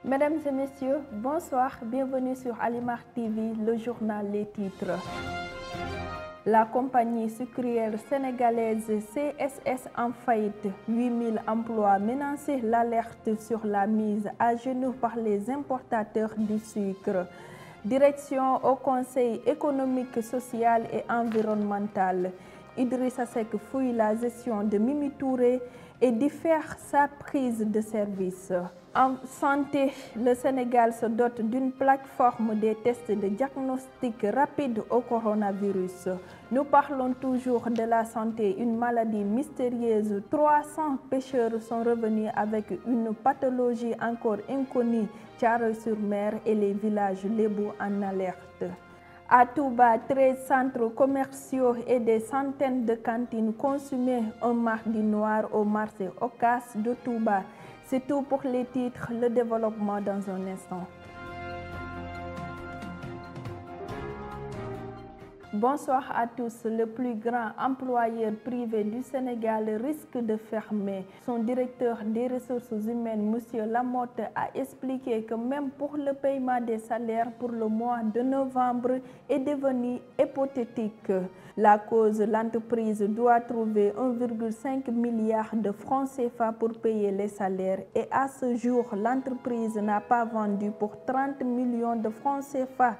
Mesdames et messieurs, bonsoir, bienvenue sur Alimar TV, le journal Les Titres. La compagnie sucrière sénégalaise CSS en faillite, 8000 emplois menacés, l'alerte sur la mise à genoux par les importateurs du sucre. Direction au Conseil économique, social et environnemental. Idrissa Seck fouille la gestion de Mimi Touré et diffère sa prise de service. En santé, le Sénégal se dote d'une plateforme des tests de diagnostic rapide au coronavirus. Nous parlons toujours de la santé, une maladie mystérieuse. 300 pêcheurs sont revenus avec une pathologie encore inconnue. Thiaroye-sur-Mer et les villages lébou en alerte. À Touba, 13 centres commerciaux et des centaines de cantines consumées un mardi noir au marché Ocass de Touba. C'est tout pour les titres, le développement dans un instant. Bonsoir à tous. Le plus grand employeur privé du Sénégal risque de fermer. Son directeur des ressources humaines, M. Lamotte, a expliqué que même pour le paiement des salaires pour le mois de novembre est devenu hypothétique. La cause, l'entreprise doit trouver 1,5 milliard de francs CFA pour payer les salaires et à ce jour, l'entreprise n'a pas vendu pour 30 millions de francs CFA.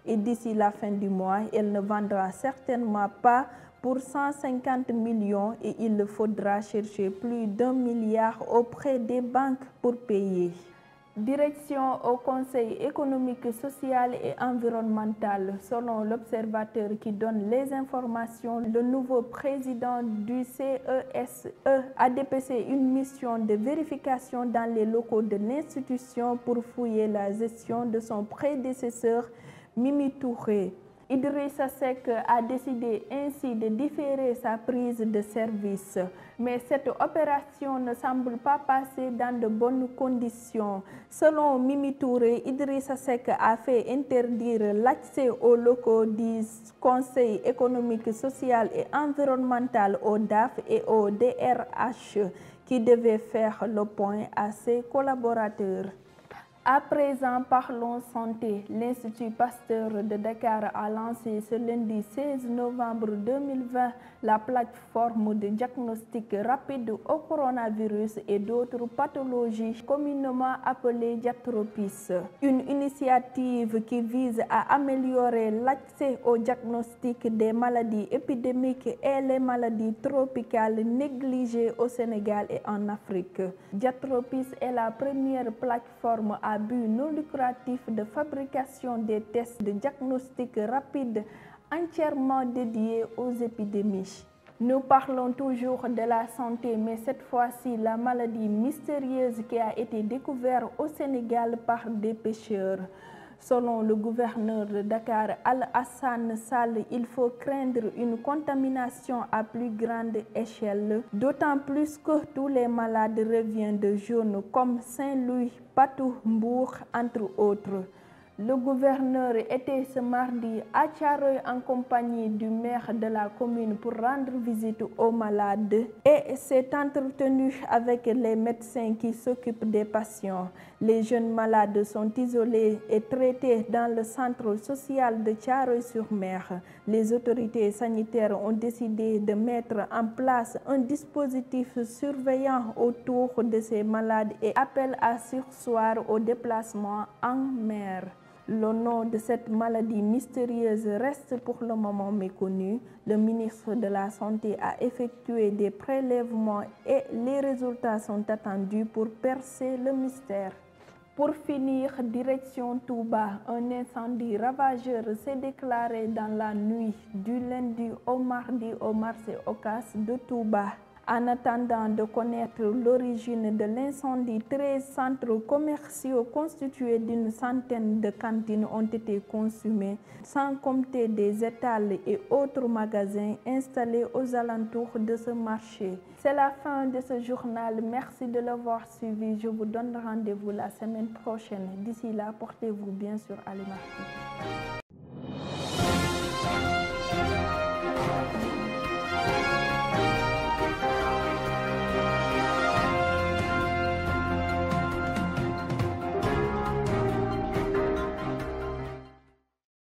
Et d'ici la fin du mois, elle ne vendra certainement pas pour 150 millions et il faudra chercher plus d'1 milliard auprès des banques pour payer. Direction au Conseil économique, social et environnemental. Selon l'observateur qui donne les informations, le nouveau président du CESE a dépêché une mission de vérification dans les locaux de l'institution pour fouiller la gestion de son prédécesseur Mimi Touré. Idrissa Seck a décidé ainsi de différer sa prise de service. Mais cette opération ne semble pas passer dans de bonnes conditions. Selon Mimi Touré, Idrissa Seck a fait interdire l'accès aux locaux du Conseil économique, social et environnemental au DAF et au DRH qui devaient faire le point à ses collaborateurs. À présent, parlons santé. L'Institut Pasteur de Dakar a lancé ce lundi 16 novembre 2020 la plateforme de diagnostic rapide au coronavirus et d'autres pathologies communément appelées Diatropis. Une initiative qui vise à améliorer l'accès au diagnostic des maladies épidémiques et les maladies tropicales négligées au Sénégal et en Afrique. Diatropis est la première plateforme à but non lucratif de fabrication des tests de diagnostic rapide entièrement dédiés aux épidémies. Nous parlons toujours de la santé, mais cette fois-ci, la maladie mystérieuse qui a été découverte au Sénégal par des pêcheurs. Selon le gouverneur de Dakar, Al-Hassan Sall, il faut craindre une contamination à plus grande échelle, d'autant plus que tous les malades reviennent de zones comme Saint-Louis, Patou, Mbour, entre autres. Le gouverneur était ce mardi à Thiaroye en compagnie du maire de la commune pour rendre visite aux malades et s'est entretenu avec les médecins qui s'occupent des patients. Les jeunes malades sont isolés et traités dans le centre social de Thiaroye-sur-Mer. Les autorités sanitaires ont décidé de mettre en place un dispositif surveillant autour de ces malades et appellent à surseoir au déplacement en mer. Le nom de cette maladie mystérieuse reste pour le moment méconnu. Le ministre de la Santé a effectué des prélèvements et les résultats sont attendus pour percer le mystère. Pour finir, direction Touba, un incendie ravageur s'est déclaré dans la nuit du lundi au mardi au marché Ocass de Touba. En attendant de connaître l'origine de l'incendie, 13 centres commerciaux constitués d'une centaine de cantines ont été consumés, sans compter des étals et autres magasins installés aux alentours de ce marché. C'est la fin de ce journal. Merci de l'avoir suivi. Je vous donne rendez-vous la semaine prochaine. D'ici là, portez-vous bien sur Alimar TV.